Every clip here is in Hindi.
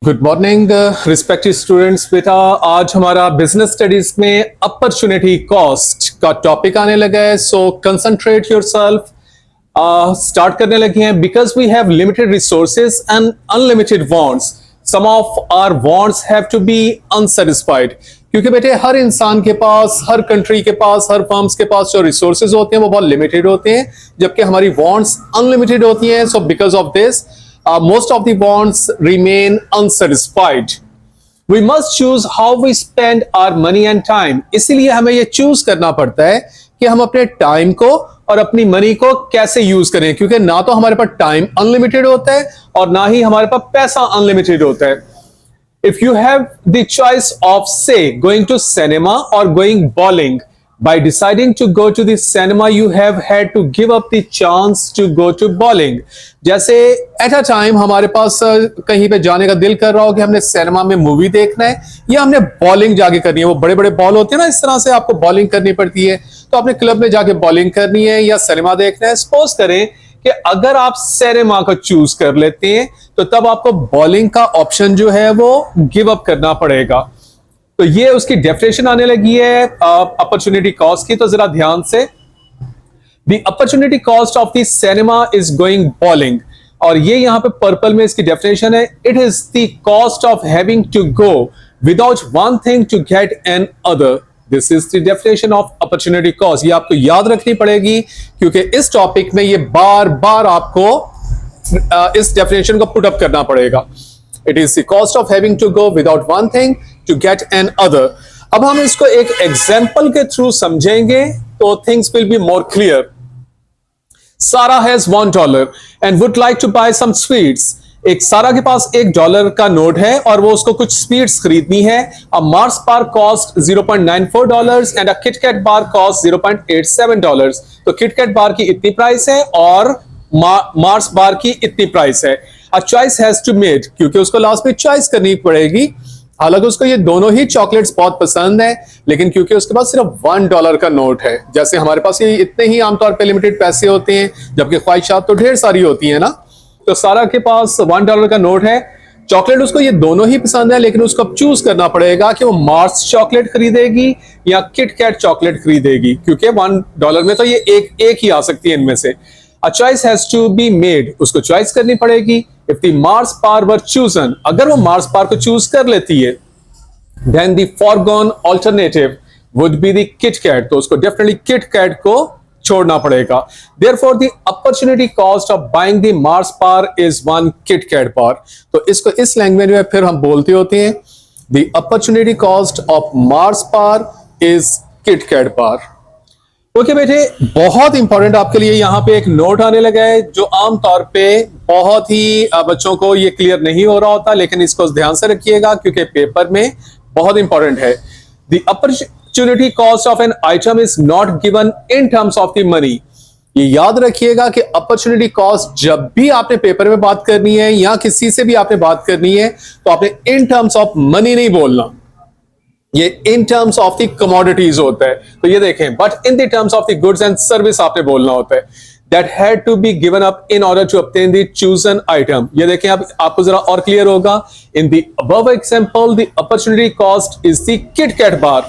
Good morning respected students. बेटा आज हमारा बिजनेस स्टडीज में अपॉर्चुनिटी कॉस्ट का टॉपिक आने लगा है, सो कंसंट्रेट योरसेल्फ। स्टार्ट करने लगे हैं। Because we have limited resources and unlimited wants, some of our wants have to be unsatisfied. क्योंकि बेटे हर इंसान के पास, हर कंट्री के पास, हर फर्म्स के पास जो रिसोर्सेज होते हैं वो बहुत लिमिटेड होते हैं, जबकि हमारी वांट्स अनलिमिटेड होती हैं। So because of this most of the wants remain unsatisfied. We must choose how we spend our money and time. इसीलिए हमें ये चूज करना पड़ता है कि हम अपने टाइम को और अपनी मनी को कैसे यूज करें, क्योंकि ना तो हमारे पास टाइम अनलिमिटेड होता है और ना ही हमारे पास पैसा अनलिमिटेड होता है। If you have the choice of, say, going to cinema or going bowling, by deciding to go to the cinema, you have had to give up the chance to go to bowling. जैसे एट अ टाइम हमारे पास कहीं पे जाने का दिल कर रहा हो कि हमने सिनेमा में मूवी देखना है या हमने बॉलिंग जाके करनी है। वो बड़े बड़े बॉल होते हैं ना, इस तरह से आपको बॉलिंग करनी पड़ती है, तो आपने क्लब में जाके बॉलिंग करनी है या सिनेमा देखना है। सपोज करें कि अगर आप सिनेमा को चूज कर लेते हैं तो तब आपको बॉलिंग का ऑप्शन जो है वो गिव अप करना पड़ेगा। तो ये उसकी डेफिनेशन आने लगी है अपॉर्चुनिटी कॉस्ट की, तो जरा ध्यान से। The opportunity cost of the cinema is going bowling, और ये यहां पे पर्पल में इसकी डेफिनेशन है। It is the cost of having to go without one thing to get another. This is the definition of opportunity cost. ये आपको याद रखनी पड़ेगी क्योंकि इस टॉपिक में ये बार बार आपको इस डेफिनेशन को पुट अप करना पड़ेगा। It is the cost of having to go without one thing to get an other. अब हम इसको एक एग्जाम्पल के थ्रू समझेंगे तो things will be more clear. Sarah has $1 and would like to buy some sweets. एक सारा के पास $1 का नोट है और वो उसको कुछ स्वीट्स खरीदनी है। A Mars bar cost $0.94 and a Kit Kat bar cost $0.87. तो Kit Kat bar की इतनी प्राइस है और मार्स बार की इतनी प्राइस है। A choice has to made, क्योंकि उसको लास्ट में चॉइस करनी पड़ेगी। हालांकि उसको ये दोनों ही चॉकलेट्स बहुत पसंद है, लेकिन क्योंकि उसके पास सिर्फ $1 का नोट है, जैसे हमारे पास ये इतने ही आमतौर पे लिमिटेड पैसे होते हैं, जबकि ख्वाहिशात तो ढेर सारी होती है ना। तो सारा के पास $1 का नोट है, चॉकलेट उसको ये दोनों ही पसंद है, लेकिन उसको अब चूज करना पड़ेगा कि वो मार्स चॉकलेट खरीदेगी या किट कैट चॉकलेट खरीदेगी, क्योंकि $1 में तो ये एक ही आ सकती है इनमें से। A choice has to be made, उसको चॉइस करनी पड़ेगी। If the Mars bar were chosen, अगर वो मार्स बार को चूज कर लेती है, then the foregone alternative would be the Kit Kat, तो उसको डेफिनेटली किट कैट को छोड़ना पड़ेगा। Therefore, the opportunity cost of buying the Mars bar is one Kit Kat bar. तो इसको इस लैंग्वेज में फिर हम बोलते होते हैं the opportunity cost of Mars bar is Kit Kat bar. Okay बेटे, बहुत इंपॉर्टेंट आपके लिए यहाँ पे एक नोट आने लगा है जो आमतौर पे बहुत ही बच्चों को ये क्लियर नहीं हो रहा होता, लेकिन इसको ध्यान से रखिएगा क्योंकि पेपर में बहुत इंपॉर्टेंट है। The opportunity cost of an item is not given in terms of the money. ये याद रखिएगा कि अपॉर्चुनिटी कॉस्ट जब भी आपने पेपर में बात करनी है या किसी से भी आपने बात करनी है तो आपने इन टर्म्स ऑफ मनी नहीं बोलना, ये in terms of the commodities होता है। तो ये देखें, but in the terms of the goods and service आपने बोलना होता है। That had to be given up in order to obtain the chosen item. ये देखें, अब आपको जरा और क्लियर होगा। In the above example the opportunity cost is the KitKat bar,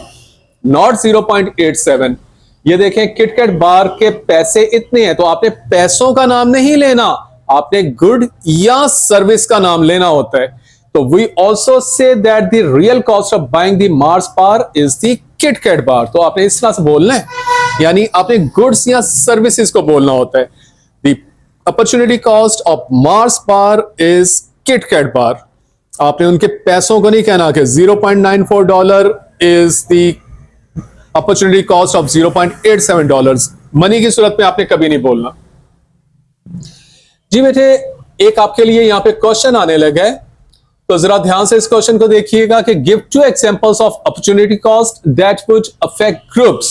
not 0.87। ये देखें, किट कैट बार के पैसे इतने हैं, तो आपने पैसों का नाम नहीं लेना, आपने गुड या सर्विस का नाम लेना होता है। तो we also say that the real cost of buying the Mars bar is the Kit Kat bar. तो आपने इस तरह से बोलना है, यानी आपने गुड्स या सर्विसेज को बोलना होता है। The opportunity cost of Mars bar is Kit Kat bar. आपने उनके पैसों को नहीं कहना कि $0.94 is the opportunity cost of $0.87। Money की सूरत में आपने कभी नहीं बोलना। जी बेटे, एक आपके लिए यहाँ पे क्वेश्चन आने लगा है, तो जरा ध्यान से इस क्वेश्चन को देखिएगा कि give 2 examples of opportunity cost that would affect groups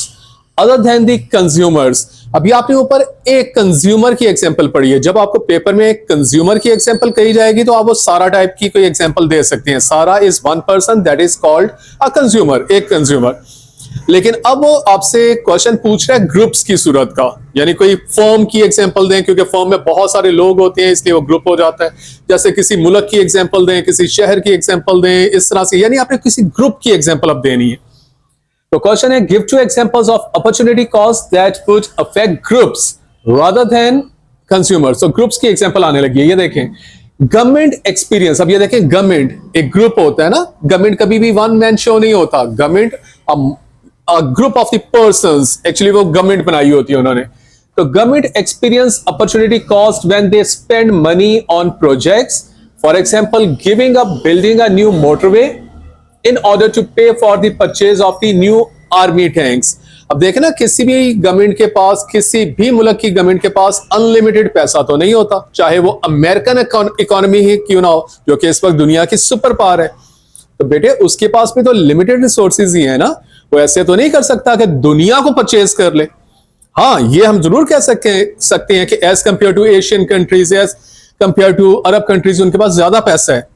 other than the consumers. अभी आपने ऊपर एक कंज्यूमर की एग्जांपल पढ़ी है। जब आपको पेपर में एक कंज्यूमर की एग्जांपल कही जाएगी तो आप वो सारा टाइप की कोई एग्जांपल दे सकते हैं। सारा is one person that is called a consumer, एक कंज्यूमर। लेकिन अब वो आपसे क्वेश्चन पूछ रहा है ग्रुप्स की सूरत का, यानी कोई फर्म की एग्जांपल दें, क्योंकि फर्म में बहुत सारे लोग होते हैं इसलिए वो ग्रुप हो जाता है। जैसे किसी मुल्क की एग्जांपल दें, किसी शहर की एग्जांपल दें, इस तरह से, यानी आपने किसी ग्रुप की एग्जांपल अब देनी है। तो क्वेश्चन है give 2 examples of opportunity cost that would affect groups rather than consumers. तो ग्रुप्स की एग्जांपल आने लगी है। ये देखें, गवर्नमेंट एक्सपीरियंस। अब ये देखें, गवर्नमेंट एक ग्रुप होता है ना, गवर्नमेंट कभी भी वन मैन शो नहीं होता। Government group of the persons, actually वो गवर्नमेंट बनाई होती है उन्होंने। तो government experience opportunity cost when they spend money on projects, for example giving up building a new motorway in order to pay for the purchase of the new army tanks. अब देखें ना, किसी भी गवर्नमेंट के पास, किसी भी मुल्क की गवर्नमेंट के पास अनलिमिटेड पैसा तो नहीं होता, चाहे वो अमेरिकन इकोनॉमी ही क्यों ना हो, जो कि इस वक्त दुनिया की सुपर पावर है। तो बेटे उसके पास भी तो लिमिटेड रिसोर्सेज ही है ना, वो ऐसे तो नहीं कर सकता कि दुनिया को परचेज कर ले। हाँ, ये हम जरूर कह सकते हैं कि as compared to Asian countries, as compared to Arab countries, उनके पास ज्यादा पैसा है,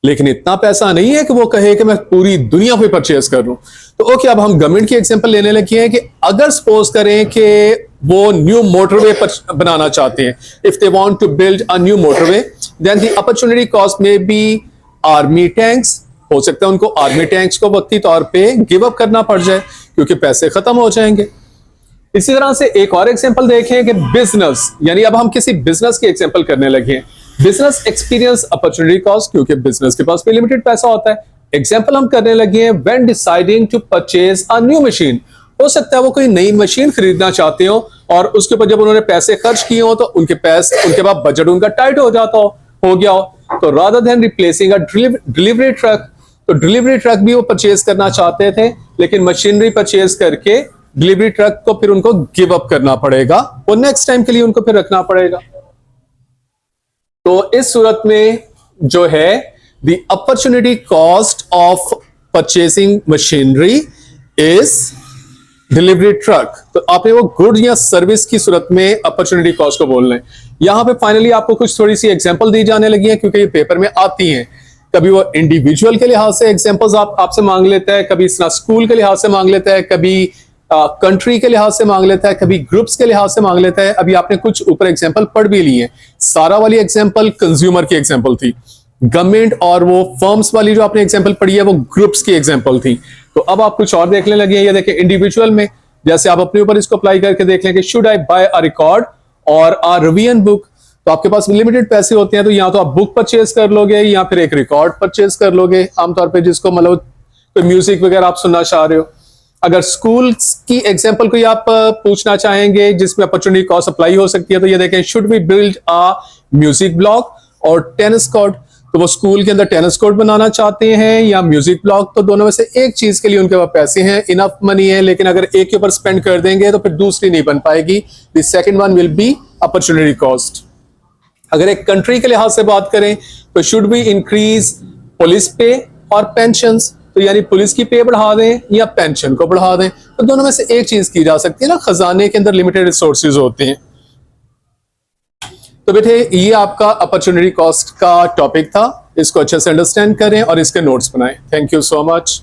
लेकिन इतना पैसा नहीं है कि वो कहे कि मैं पूरी दुनिया को परचेज कर लूं। तो ओके, अब हम गवर्नमेंट की एग्जांपल लेने लगे हैं कि अगर सपोज करें कि वो न्यू मोटरवे बनाना चाहते हैं, if they want to build a new motorway, then the opportunity cost may be army tanks. हो सकता है उनको आर्मी टैंक्स को वक्ती तौर पे गिव अप करना पड़ जाए क्योंकि पैसे खत्म हो जाएंगे। इसी तरह से एक और एग्जांपल देखें कि बिजनेस, यानी अब हम किसी बिजनेस की एग्जांपल करने लगे हैं। बिजनेस एक्सपीरियंस अपॉर्चुनिटी कॉस्ट, क्योंकि बिजनेस के पास भी लिमिटेड पैसा होता है। एग्जांपल हम करने लगे हैं when deciding to purchase a new machine. हो सकता है वो कोई नई मशीन खरीदना चाहते हो और उसके ऊपर जब उन्होंने पैसे खर्च किए हो तो उनके बाद बजट उनका टाइट हो गया हो। तो rather than replacing a delivery truck, तो डिलीवरी ट्रक भी वो परचेज करना चाहते थे, लेकिन मशीनरी परचेज करके डिलीवरी ट्रक को फिर उनको गिव अप करना पड़ेगा, वो नेक्स्ट टाइम के लिए उनको फिर रखना पड़ेगा। तो इस सूरत में जो है the opportunity cost of purchasing machinery is delivery truck. तो आपने वो गुड या सर्विस की सूरत में अपॉर्चुनिटी कॉस्ट को बोलना है। यहां पे फाइनली आपको कुछ थोड़ी सी एग्जांपल दी जाने लगी है, क्योंकि ये पेपर में आती हैं। कभी वो इंडिविजुअल के लिहाज से एग्जांपल्स आपसे मांग लेता है, कभी स्कूल के लिहाज से मांग लेता है, कभी कंट्री के लिहाज से मांग लेता है, कभी ग्रुप्स के लिहाज से मांग लेता है। अभी आपने कुछ ऊपर एग्जांपल पढ़ भी ली है। सारा वाली एग्जांपल कंज्यूमर की एग्जांपल थी, गवर्नमेंट और वो फर्म्स वाली जो आपने एग्जांपल पढ़ी है वो ग्रुप्स की एग्जांपल थी। तो अब आप कुछ और देखने लगे हैं। ये देखें, इंडिविजुअल में जैसे आप अपने ऊपर इसको अप्लाई करके देख लें कि should I buy a record or a revision book. तो आपके पास लिमिटेड पैसे होते हैं, तो या तो आप बुक परचेज कर लोगे या फिर एक रिकॉर्ड परचेज कर लोगे, आमतौर पर जिसको मतलब कोई म्यूजिक वगैरह आप सुनना चाह रहे हो। अगर स्कूल की एग्जांपल कोई आप पूछना चाहेंगे जिसमें अपॉर्चुनिटी कॉस्ट अप्लाई हो सकती है, तो ये देखें, should we build a music block or tennis court. तो वो स्कूल के अंदर टेनिस कोर्ट बनाना चाहते हैं या म्यूजिक ब्लॉक, तो दोनों में से एक चीज के लिए उनके पास पैसे हैं, इनफ मनी है, लेकिन अगर एक के ऊपर स्पेंड कर देंगे तो फिर दूसरी नहीं बन पाएगी। The second one will be opportunity cost. अगर एक कंट्री के लिहाज से बात करें तो शुड वी इंक्रीज पुलिस पे और पेंशंस, तो यानी पुलिस की पे बढ़ा दें या पेंशन को बढ़ा दें, तो दोनों में से एक चीज की जा सकती है ना। खजाने के अंदर लिमिटेड रिसोर्सेज होते हैं। तो बेटे ये आपका अपॉर्चुनिटी कॉस्ट का टॉपिक था, इसको अच्छे से अंडरस्टैंड करें और इसके नोट्स बनाएं। Thank you so much.